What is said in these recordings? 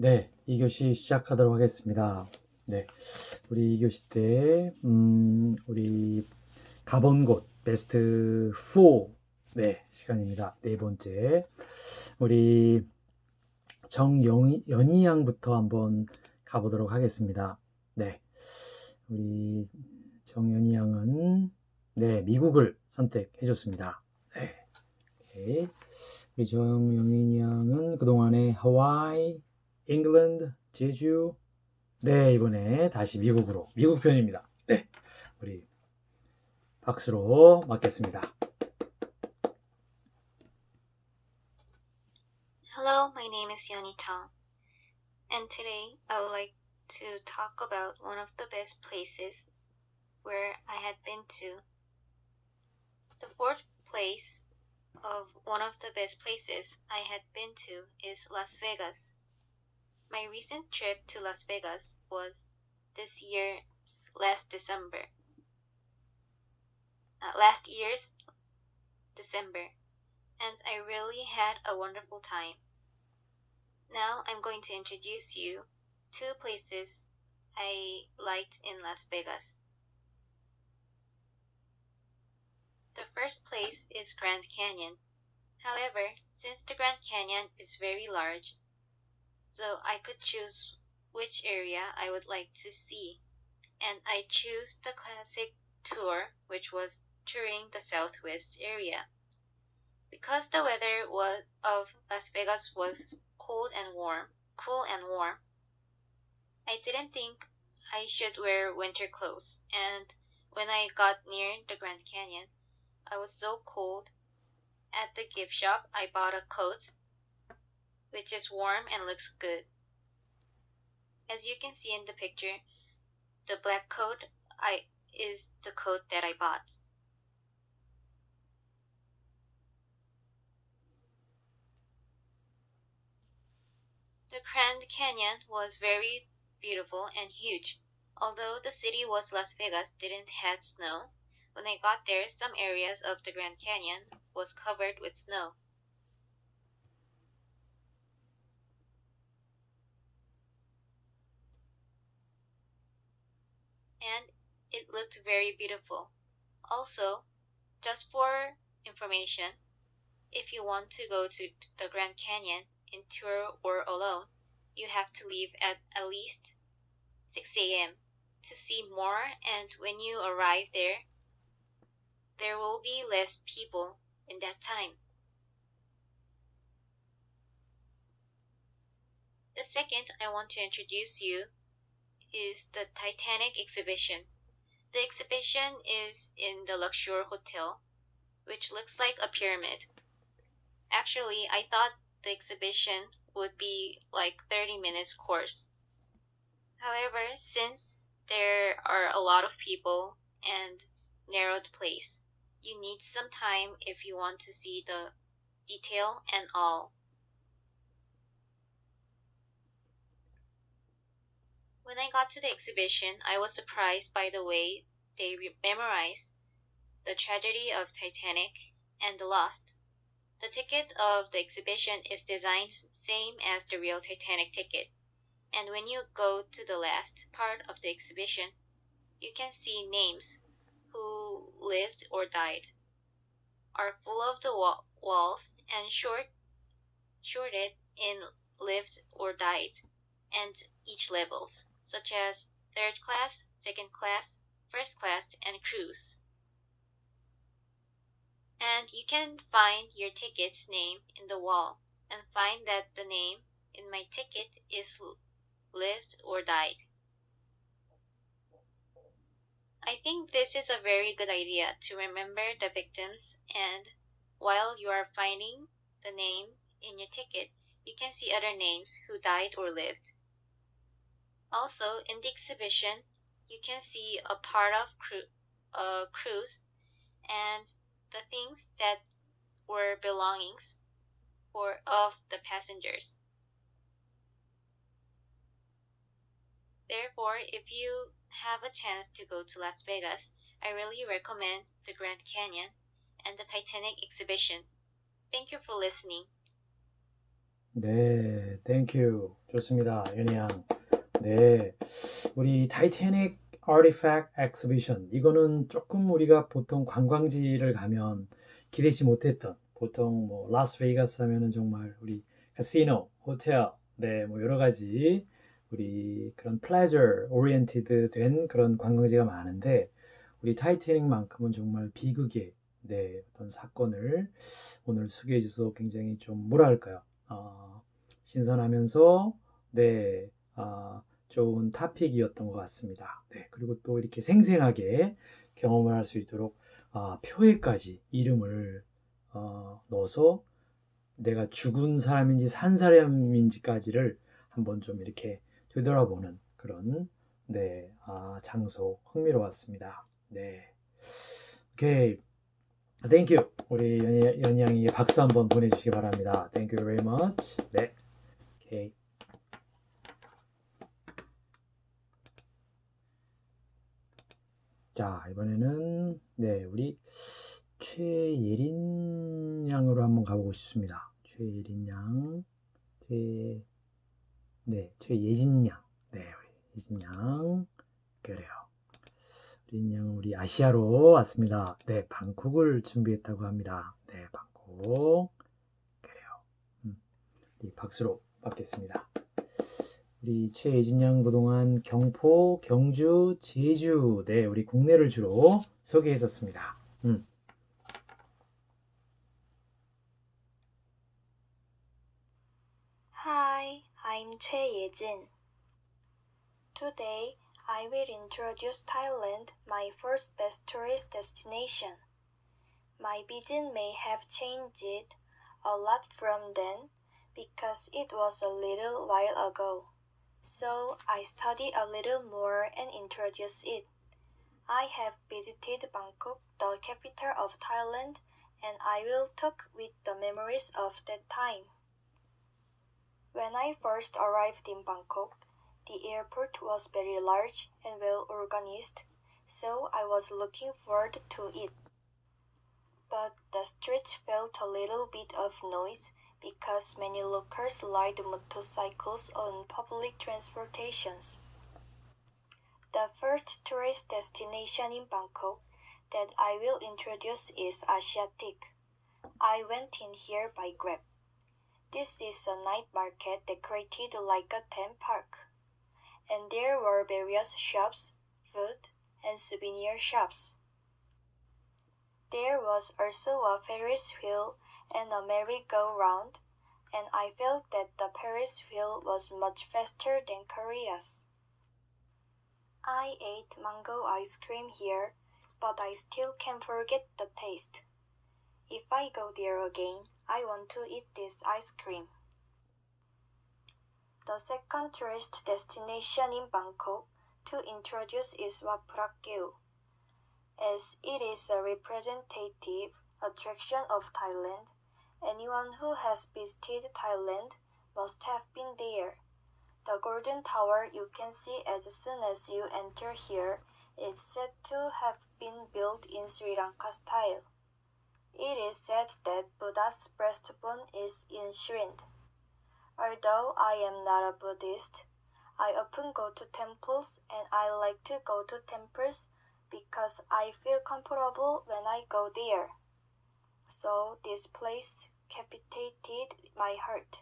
네, 2교시 시작하도록 하겠습니다. 네, 우리 2교시 때, 우리 가본 곳, 베스트 4, 네, 시간입니다. 네 번째. 우리 정연희 양부터 한번 가보도록 하겠습니다. 네, 우리 정연희 양은, 네, 미국을 선택해줬습니다. 네, 오케이. 우리 정연희 양은 그동안에 하와이, 잉글랜드, 제주, 네, 이번에 다시 미국으로, 미국 편입니다. 네, 우리 박수로 맞겠습니다. Hello, my name is Yoni Tong, and today I would like to talk about one of the best places where I had been to. The fourth place of one of the best places I had been to is Las Vegas. My recent trip to Las Vegas was this year's last year's December, and I really had a wonderful time. Now I'm going to introduce you two places I liked in Las Vegas. The first place is Grand Canyon. However, since the Grand Canyon is very large, so I could choose which area I would like to see, and I chose the classic tour, which was touring the southwest area. Because the weather of Las Vegas was cool and warm, I didn't think I should wear winter clothes, and when I got near the Grand Canyon, I was so cold. At the gift shop, I bought a coat, which is warm and looks good. As you can see in the picture, the black coat is the coat that I bought. The Grand Canyon was very beautiful and huge. Although the city was Las Vegas didn't have snow, when I got there, some areas of the Grand Canyon was covered with snow. And it looked very beautiful. Also, just for information, if you want to go to the Grand Canyon in tour or alone, you have to leave at least 6 a.m. to see more, and when you arrive there, there will be less people in that time. The second I want to introduce you is the Titanic exhibition. The exhibition is in the Luxor Hotel, which looks like a pyramid. Actually, I thought the exhibition would be like 30 minutes course. However, since there are a lot of people and narrowed place, you need some time if you want to see the detail and all. When I got to the exhibition, I was surprised by the way they memorized the tragedy of Titanic and the Lost. The ticket of the exhibition is designed same as the real Titanic ticket, and when you go to the last part of the exhibition, you can see names who lived or died are full of the walls and shorted in lived or died and each levels, such as third class, second class, first class, and cruise. And you can find your ticket's name in the wall and find that the name in my ticket is lived or died. I think this is a very good idea to remember the victims, and while you are finding the name in your ticket, you can see other names who died or lived. Also, in the exhibition, you can see a part of cruise and the things that were belongings of the passengers. Therefore, if you have a chance to go to Las Vegas, I really recommend the Grand Canyon and the Titanic exhibition. Thank you for listening. 네, thank you. 좋습니다, 연희양. 네, 우리 타이타닉 아티팩트 엑스비션 이거는 조금 우리가 보통 관광지를 가면 기대치 못했던 보통 뭐 라스베이거스 하면은 정말 우리 카시노, 호텔, 네, 뭐 여러 가지 우리 그런 플레저 오리엔티드 된 그런 관광지가 많은데 우리 타이타닉만큼은 정말 비극의 네, 어떤 사건을 오늘 소개해 주셔서 굉장히 좀 뭐랄까요? 신선하면서 네, 좋은 타픽이었던 것 같습니다. 네, 그리고 또 이렇게 생생하게 경험을 할 수 있도록 표에까지 이름을 넣어서 내가 죽은 사람인지 산 사람인지까지를 한번 좀 이렇게 되돌아보는 그런 네, 장소 흥미로웠습니다. 네, 오케이, thank you. 우리 연희 양에게 박수 한번 보내주시기 바랍니다. Thank you very much. 네, 오케이. 자, 이번에는 네, 우리 최예린 양으로 한번 가보고 싶습니다. 최예린 양, 최예진 양, 네, 우리 예진 양, 그래요. 예진 양은 우리 아시아로 왔습니다. 네, 방콕을 준비했다고 합니다. 네, 방콕, 그래요. 이 박수로 받겠습니다. 우리 최예진 양 그동안 경포, 경주, 제주, 네, 우리 국내를 주로 소개했었습니다. Hi, I'm Choi Ye-jin. Today, I will introduce Thailand, my first best tourist destination. My vision may have changed a lot from then because it was a little while ago. So I study a little more and introduce it. I have visited Bangkok, the capital of Thailand, and I will talk with the memories of that time. When I first arrived in Bangkok, the airport was very large and well organized, so I was looking forward to it. But the streets felt a little bit of noise because many locals ride motorcycles on public transportations. The first tourist destination in Bangkok that I will introduce is Asiatic. I went in here by Grab. This is a night market decorated like a theme park, and there were various shops, food, and souvenir shops. There was also a Ferris wheel and a merry-go-round, and I felt that the Ferris wheel was much faster than Korea's. I ate mango ice cream here, but I still can't forget the taste. If I go there again, I want to eat this ice cream. The second tourist destination in Bangkok to introduce is Wat Phra-keew. As it is a representative attraction of Thailand, anyone who has visited Thailand must have been there. The golden tower you can see as soon as you enter here is said to have been built in Sri Lanka style. It is said that Buddha's breastbone is enshrined. Although I am not a Buddhist, I often go to temples and I like to go to temples because I feel comfortable when I go there. So this place captivated my heart.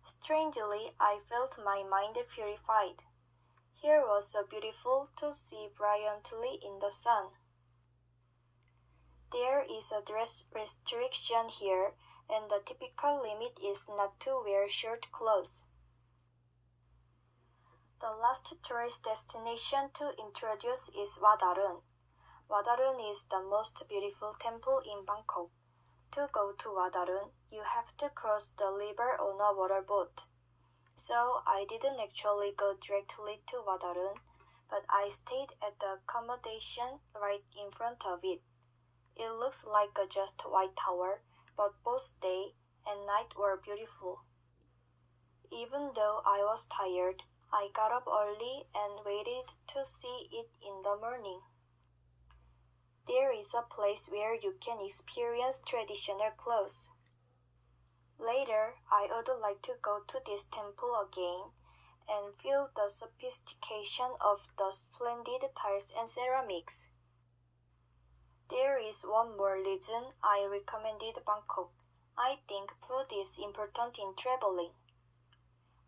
Strangely, I felt my mind purified. Here was so beautiful to see brilliantly in the sun. There is a dress restriction here, and the typical limit is not to wear short clothes. The last tourist destination to introduce is Wat Arun. Wat Arun is the most beautiful temple in Bangkok. To go to Wat Arun, you have to cross the river on a waterboat. So I didn't actually go directly to Wat Arun, but I stayed at the accommodation right in front of it. It looks like a just white tower, but both day and night were beautiful. Even though I was tired, I got up early and waited to see it in the morning. There is a place where you can experience traditional clothes. Later, I would like to go to this temple again and feel the sophistication of the splendid tiles and ceramics. There is one more reason I recommended Bangkok. I think food is important in traveling.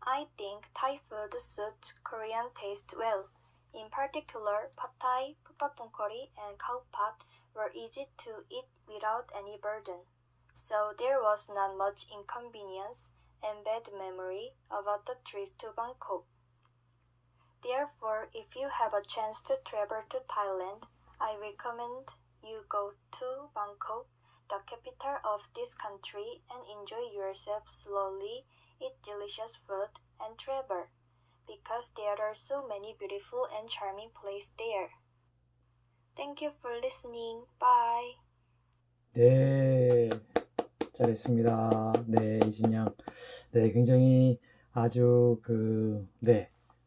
I think Thai food suits Korean taste well. In particular, pad thai, pupapong curry, and khao pat were easy to eat without any burden. So there was not much inconvenience and bad memory about the trip to Bangkok. Therefore, if you have a chance to travel to Thailand, I recommend you go to Bangkok, the capital of this country, and enjoy yourself slowly, eat delicious food, and travel, because there are so many beautiful and charming places there. Thank you for listening. Bye. 네, 잘했습니다. 네, 이진양. 네, 굉장히 아주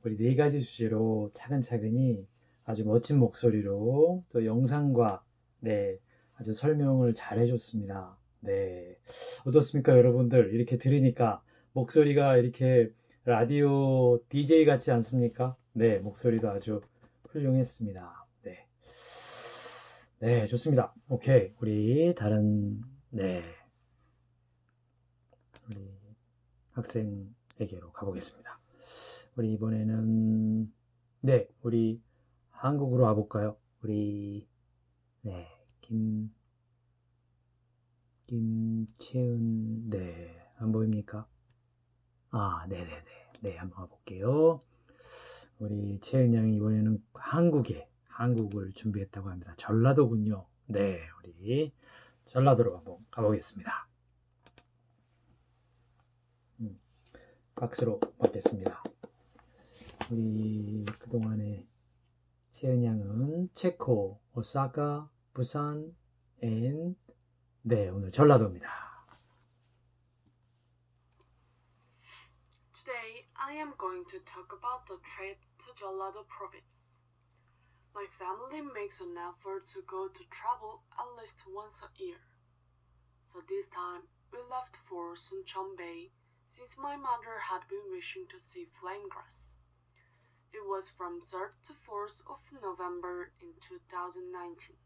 우리 네 가지 주제로 차근차근히 아주 멋진 목소리로 또 영상과 아주 설명을 잘 해줬습니다. 네, 어떻습니까, 여러분들? 이렇게 들으니까 목소리가 이렇게 라디오 DJ 같지 않습니까? 네, 목소리도 아주 훌륭했습니다. 네. 네, 좋습니다. 오케이. 우리 다른, 우리 학생에게로 가보겠습니다. 우리 이번에는, 우리 한국으로 와볼까요? 우리, 김채은, 안 보입니까? 아, 네네네. 한번 와볼게요. 우리 채은 양이 이번에는 한국을 준비했다고 합니다. 전라도군요. 네, 우리 전라도로 한번 가보겠습니다. 박수로 받겠습니다. 우리 그동안에 채은 양은 체코, 오사카, 부산, 오늘 전라도입니다. Today, I am going to talk about the trip to Jeollado province. My family makes an effort to go to travel at least once a year. So this time, we left for Suncheon Bay since my mother had been wishing to see flame grass. It was from 3rd to 4th of November in 2019.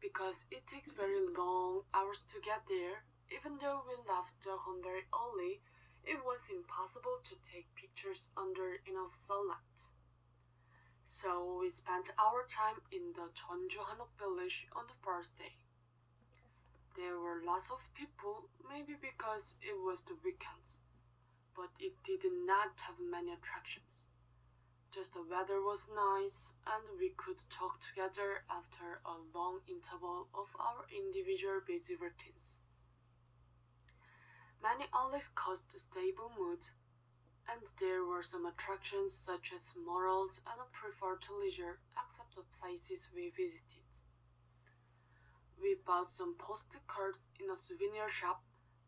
Because it takes very long hours to get there, even though we left the home very early, it was impossible to take pictures under enough sunlight. So we spent our time in the Jeonju Hanok village on the first day. There were lots of people, maybe because it was the weekend, but it did not have many attractions. Just the weather was nice and we could talk together after a long interval of our individual busy routines. Many always caused a stable mood, and there were some attractions such as morals and a preferred to leisure except the places we visited. We bought some postcards in a souvenir shop,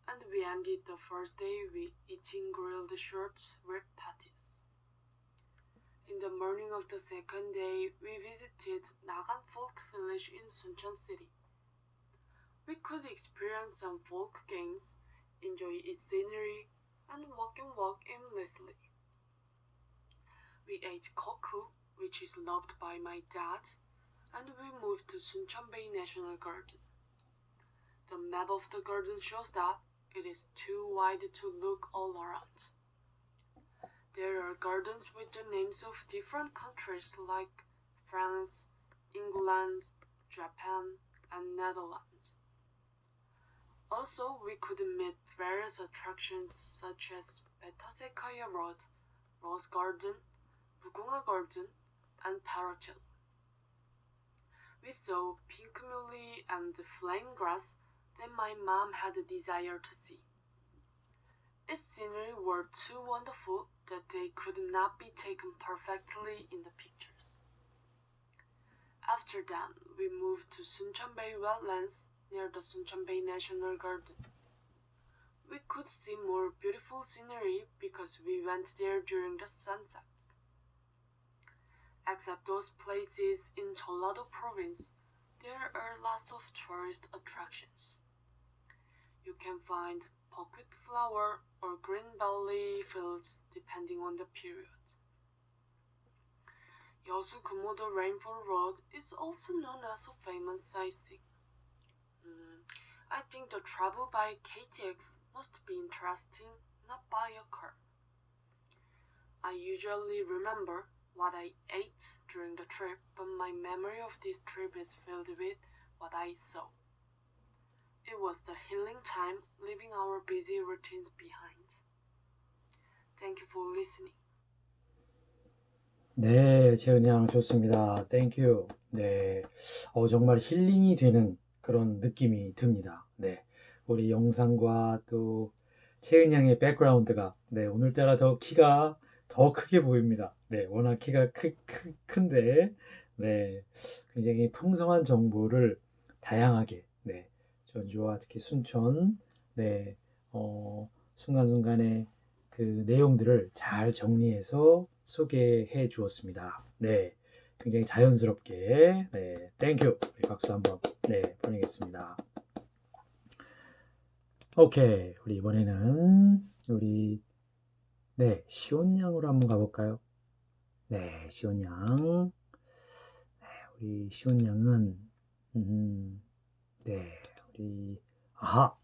and we ended the first day with eating grilled short rib patties. In the morning of the second day, we visited Nagan Folk Village in Suncheon City. We could experience some folk games, enjoy its scenery, and walk aimlessly. We ate koku, which is loved by my dad, and we moved to Suncheon Bay National Garden. The map of the garden shows that it is too wide to look all around. There are gardens with the names of different countries like France, England, Japan, and Netherlands. Also, we could meet various attractions such as Betasequoia Road, Rose Garden, Mugunga Garden, and Parrot Hill. We saw pink muley and flame grass that my mom had a desire to see. Its scenery were too wonderful that they could not be taken perfectly in the pictures. After that, we moved to Suncheon Bay wetlands near the Suncheon Bay National Garden. We could see more beautiful scenery because we went there during the sunset. Except those places in Jeollado province, there are lots of tourist attractions. You can find pocket flower or green valley fields depending on the period. 여수 금오도 Rainfall Road is also known as a famous sightseeing. I think the travel by KTX must be interesting, not by a car. I usually remember what I ate during the trip, but my memory of this trip is filled with what I saw. It was the healing time, leaving our busy routines behind. Thank you for listening. 네, 재은양 좋습니다. Thank you. 네, 정말 힐링이 되는 그런 느낌이 듭니다. 네, 우리 영상과 또 채은양의 백그라운드가 오늘따라 더 키가 더 크게 보입니다. 네, 워낙 키가 큰데 굉장히 풍성한 정보를 다양하게 전주와 특히 순천 순간순간의 그 내용들을 잘 정리해서 소개해 주었습니다. 네, 굉장히 자연스럽게 땡큐 박수 한번 보내겠습니다. 오케이, 우리 이번에는 우리 시온양으로 한번 가볼까요? 네, 시온양. 우리 시온양은 우리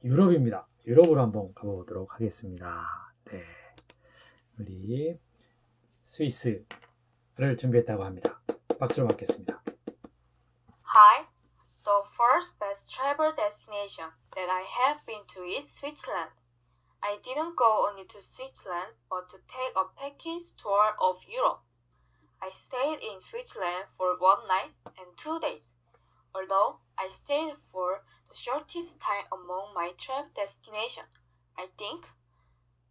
유럽입니다. 유럽으로 한번 가보도록 하겠습니다. 네, 우리 스위스를 준비했다고 합니다. 박수로 맞겠습니다. Hi, the first best travel destination that I have been to is Switzerland. I didn't go only to Switzerland, but to take a package tour of Europe. I stayed in Switzerland for 1 night and 2 days. Although I stayed for the shortest time among my travel destinations, I think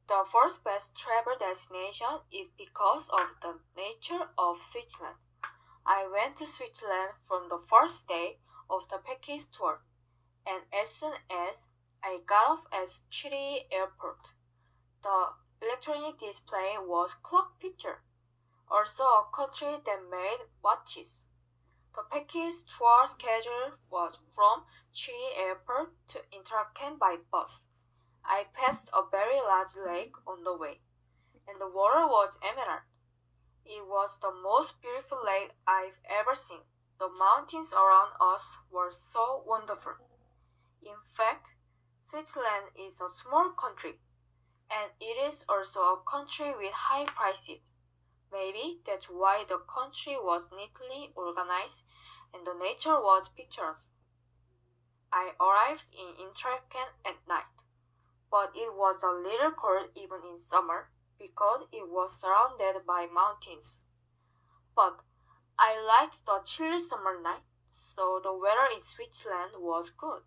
the first best travel destination is because of the nature of Switzerland. I went to Switzerland from the first day of the package tour, and as soon as I got off at Chile Airport, the electronic display was clock picture, also a country that made watches. The package tour schedule was from Chile Airport to Interlaken by bus. I passed a very large lake on the way, and the water was emerald. It was the most beautiful lake I've ever seen. The mountains around us were so wonderful. In fact, Switzerland is a small country, and it is also a country with high prices. Maybe that's why the country was neatly organized and the nature was picturesque. I arrived in Interlaken at night, but it was a little cold even in summer because it was surrounded by mountains. But I liked the chilly summer night, so the weather in Switzerland was good.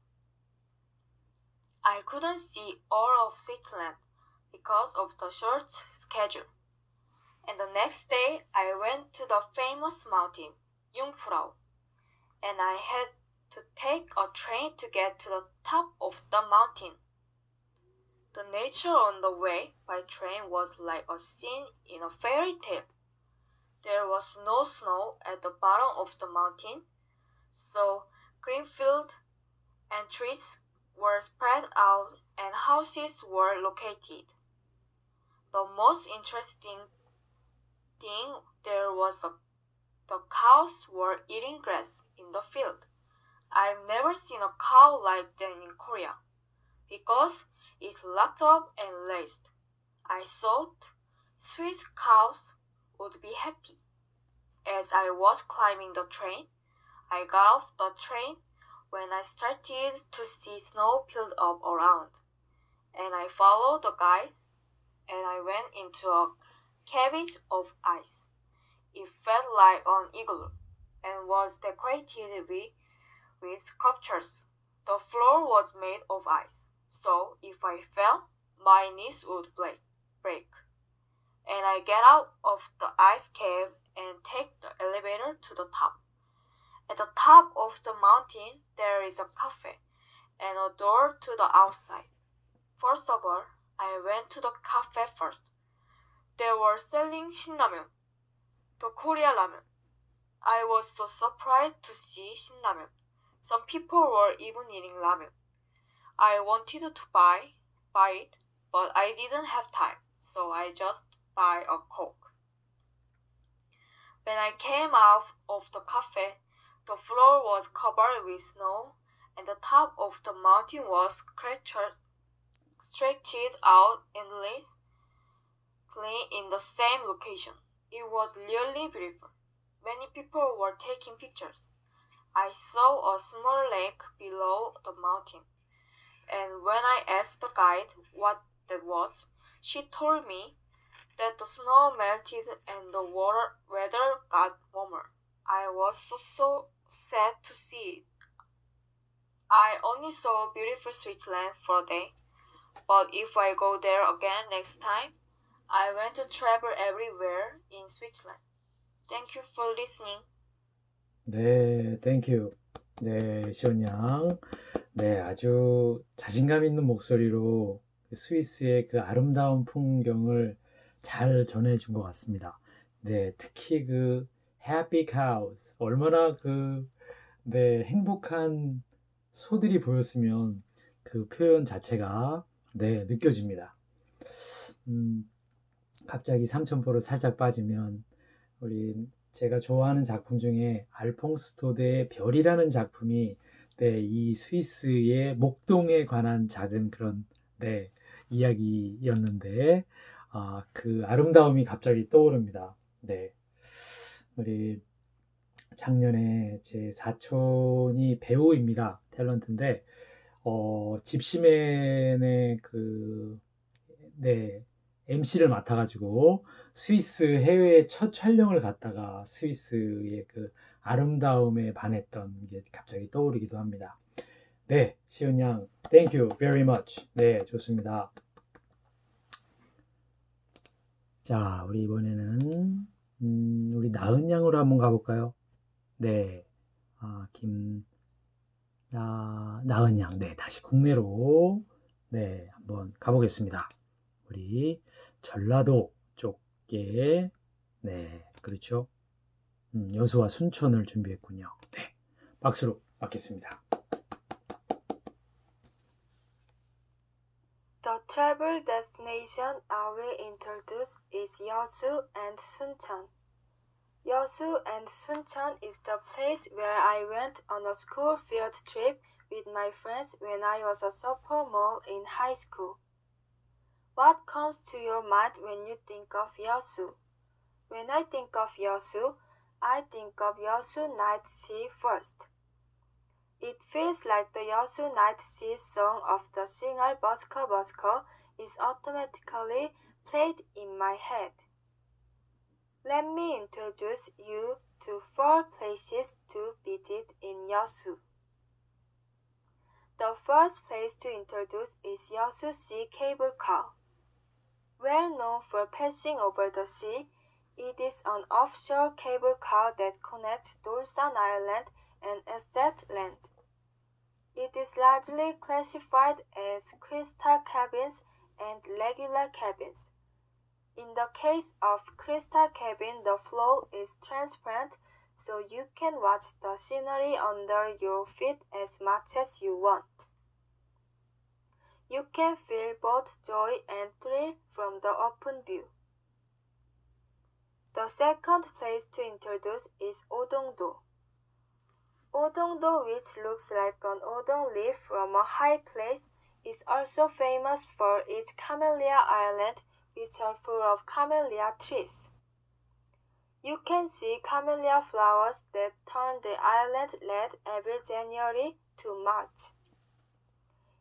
I couldn't see all of Switzerland because of the short schedule. And the next day I went to the famous mountain, Jungfrau, and I had to take a train to get to the top of the mountain. The nature on the way by train was like a scene in a fairy tale. There was no snow at the bottom of the mountain, so green fields and trees were spread out and houses were located. The most interesting thing there was the cows were eating grass in the field. I've never seen a cow like that in Korea, because it's locked up and laced. I thought Swiss cows would be happy. As I was climbing the train, I got off the train when I started to see snow piled up around, and I followed the guide, and I went into a cavity of ice. It felt like an igloo, and was decorated with sculptures. The floor was made of ice, so if I fell, my knees would break. And I get out of the ice cave and take the elevator to the top. At the top of the mountain, there is a cafe and a door to the outside. First of all, I went to the cafe first. They were selling 신라면, the Korea ramen. I was so surprised to see 신라면. Some people were even eating ramen. I wanted to buy it, but I didn't have time, so I just buy a Coke. When I came out of the cafe, the floor was covered with snow, and the top of the mountain was stretched out endlessly in the same location. It was really beautiful. Many people were taking pictures. I saw a small lake below the mountain, and when I asked the guide what that was, she told me that the snow melted and the weather got warmer. I was so sad to see it. I only saw beautiful Switzerland for a day, but if I go there again next time, I want to travel everywhere in Switzerland. Thank you for listening. 네, 땡큐. 네, 시온 양. 네, 아주 자신감 있는 목소리로 스위스의 그 아름다운 풍경을 잘 전해준 것 같습니다. 네, 특히 그 happy cows, 얼마나 네, 행복한 소들이 보였으면 그 표현 자체가 네, 느껴집니다. 갑자기 삼천포로 살짝 빠지면 제가 좋아하는 작품 중에 알퐁스 토데의 별이라는 작품이 네, 이 스위스의 목동에 관한 작은 그런 네, 이야기였는데 그 아름다움이 갑자기 떠오릅니다. 네. 우리 작년에 제 사촌이 배우입니다. 탤런트인데 집시맨의 네, MC를 맡아가지고 스위스 해외에 첫 촬영을 갔다가 스위스의 그 아름다움에 반했던 게 갑자기 떠오르기도 합니다. 네, 시은 양, thank you very much. 네, 좋습니다. 자, 우리 이번에는 우리 나은 양으로 한번 가볼까요? 네, 나은 양, 네, 다시 국내로 네, 한번 가보겠습니다. 우리 전라도 쪽에 네, 그렇죠. 여수와 순천을 준비했군요. 네, 박수로 맞겠습니다. The travel destination I will introduce is Yeosu and Suncheon. Yeosu and Suncheon is the place where I went on a school field trip with my friends when I was a sophomore in high school. What comes to your mind when you think of Yeosu? When I think of Yeosu, I think of Yeosu Night Sea first. It feels like the Yeosu Night Sea song of the singer Busker Busker is automatically played in my head. Let me introduce you to 4 places to visit in Yeosu. The first place to introduce is Yeosu Sea Cable Car. Well known for passing over the sea, it is an offshore cable car that connects Dolsan Island and Estet Land. It is largely classified as crystal cabins and regular cabins. In the case of crystal cabin, the floor is transparent, so you can watch the scenery under your feet as much as you want. You can feel both joy and thrill from the open view. The second place to introduce is Odongdo. Odongdo, which looks like an odong leaf from a high place, is also famous for its camellia island, which are full of camellia trees. You can see camellia flowers that turn the island red every January to March.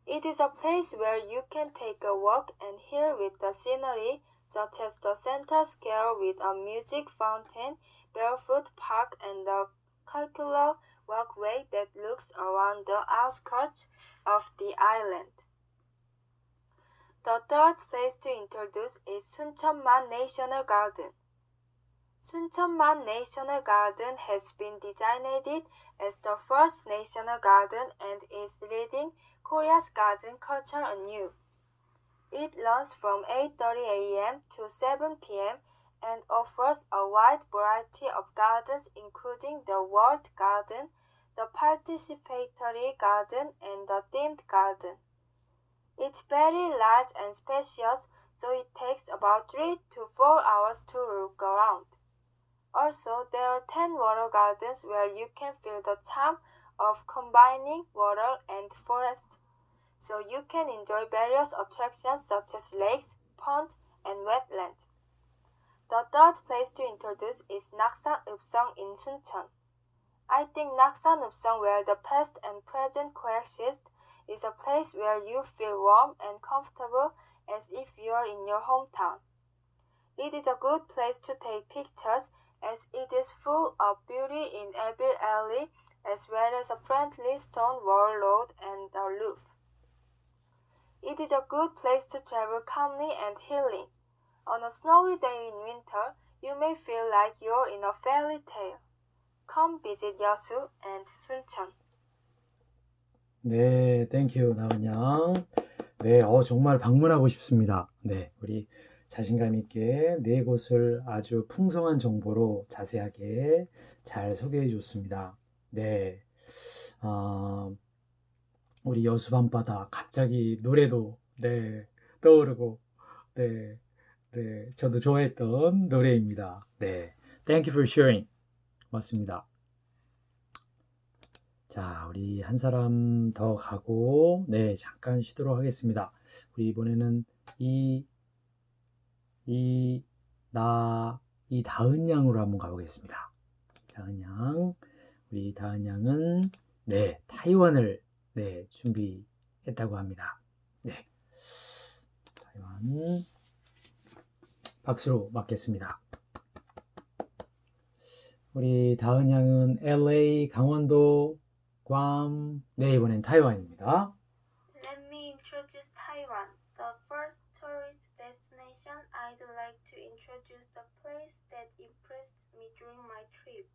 It is a place where you can take a walk and hear with the scenery, such as the Center Square with a music fountain, barefoot park, and the circular walkway that looks around the outskirts of the island. The third place to introduce is Suncheonman National Garden. Suncheonman National Garden has been designated as the first national garden and is leading Korea's garden culture anew. It runs from 8:30 a.m. to 7 p.m. and offers a wide variety of gardens including the walled garden, the participatory garden, and the themed garden. It's very large and spacious, so it takes about 3 to 4 hours to look around. Also, there are 10 water gardens where you can feel the charm of combining water and forest. So you can enjoy various attractions such as lakes, ponds, and wetlands. The third place to introduce is Naksan Upsong in Suncheon. I think Naksan Upsong, where the past and present coexist, is a place where you feel warm and comfortable as if you are in your hometown. It is a good place to take pictures as it is full of beauty in every alley as well as a friendly stone wall road and a roof. It is a good place to travel calmly and healing. On a snowy day in winter, you may feel like you're in a fairy tale. Come visit Yeosu and Suncheon. 네, 땡큐 나은양. 네, 정말 방문하고 싶습니다. 네, 우리 자신감 있게 네 곳을 아주 풍성한 정보로 자세하게 잘 소개해 줬습니다. 네, 우리 여수 밤바다 갑자기 노래도 네 떠오르고 네, 네, 저도 좋아했던 노래입니다. 네, Thank you for sharing. 고맙습니다. 자, 우리 한 사람 더 가고, 네, 잠깐 쉬도록 하겠습니다. 우리 이번에는 이 다은 양으로 한번 가보겠습니다. 다은 양, 우리 다은 양은, 네, 타이완을, 네, 준비했다고 합니다. 네, 타이완, 박수로 맞겠습니다. 우리 다은 양은 LA, 강원도, 괌, 네, 이번엔 타이완입니다. Let me introduce Taiwan. The first tourist destination, I'd like to introduce the place that impressed me during my trip.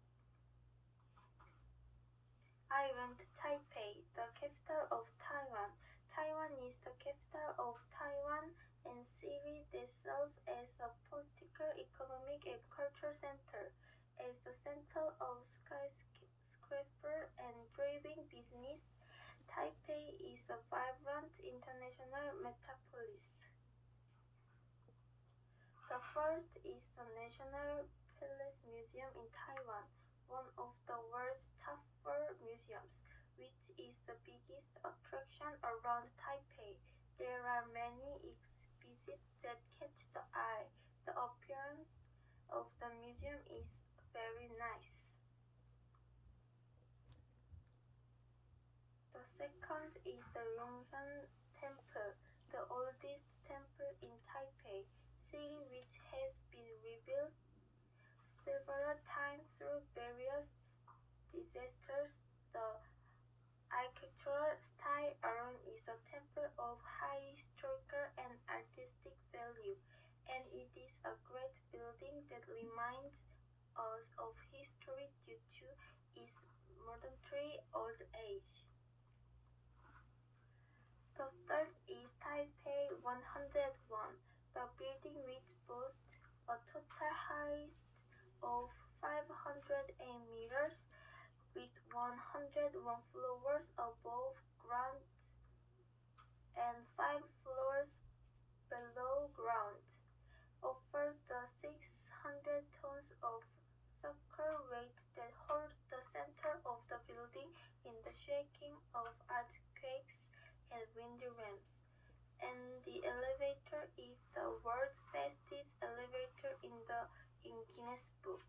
I went to Taipei, the capital of Taiwan. Taiwan is the capital of Taiwan and city that serves as a political, economic, and cultural center. As the center of skyscraper and thriving business, Taipei is a vibrant international metropolis. The first is the National Palace Museum in Taiwan, one of the world's top 4 museums, which is the biggest attraction around Taipei. There are many exhibits that catch the eye. The appearance of the museum is very nice. The second is the Yongsan Temple, the oldest temple in Taipei city, which has been rebuilt several times through various disasters. The architectural style alone is a temple of high historical and artistic value, and it is a great building that reminds us of history due to its momentary old age. The third is Taipei 101, the building which boasts a total height of 508 meters with 101 floors above ground and 5 floors below ground, offers the 600 tons of sucker weight that holds the center of the building in the shaking of earthquakes and wind ramps, and the elevator is the world's fastest elevator in Guinness Book.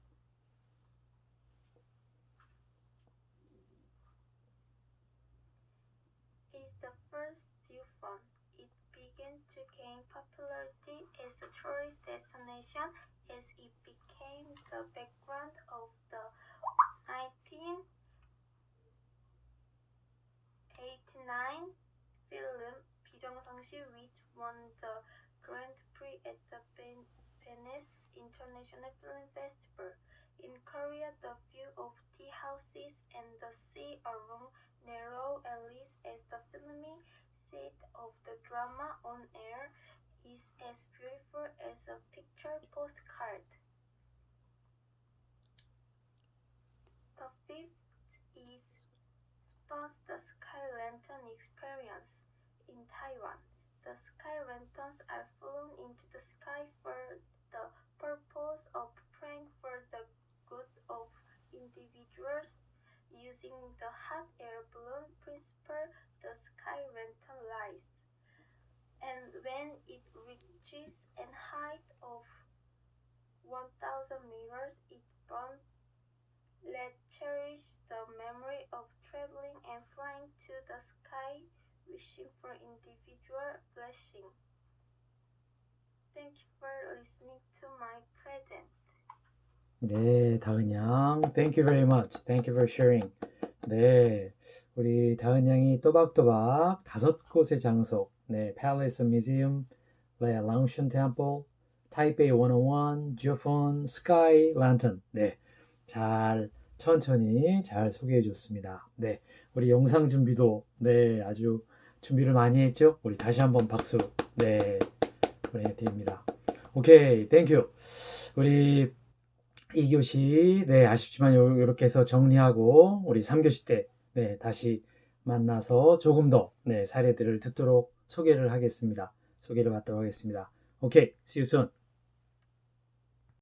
Is the first Jiufen. It began to gain popularity as a tourist destination as it became the background of the 1989 film 비정상시, which won the Grand Prix at the Venice International Film Festival. In Korea, the view of tea houses and the sea along narrow alleys as the filming set of the drama on air is as beautiful as a picture postcard. The fifth is Spot the Sky Lantern Experience in Taiwan. The sky lanterns are flown into the sky for the purpose of praying for the good of individuals. Using the hot air balloon principle, the sky lantern lies. And when it reaches a height of 1,000 meters, it burns. Let's cherish the memory of traveling and flying to the sky, wishing for individual blessing. Thank you for listening to my present. 네, 다은 양, thank you very much. Thank you for sharing. 네, 우리 다은 양이 또박또박 5곳의 장소, 네, Palace Museum, Langshan Temple, Taipei 101, Jiufen, Sky Lantern, 네, 잘 천천히 잘 소개해 줬습니다. 네, 우리 영상 준비도 네, 아주 준비를 많이 했죠? 우리 다시 한번 박수 네, 보내드립니다. 오케이, 땡큐. 우리 2교시 네, 아쉽지만 이렇게 해서 정리하고 우리 3교시 때 네, 다시 만나서 조금 더 네, 사례들을 듣도록 소개를 받도록 하겠습니다. 오케이, see you soon.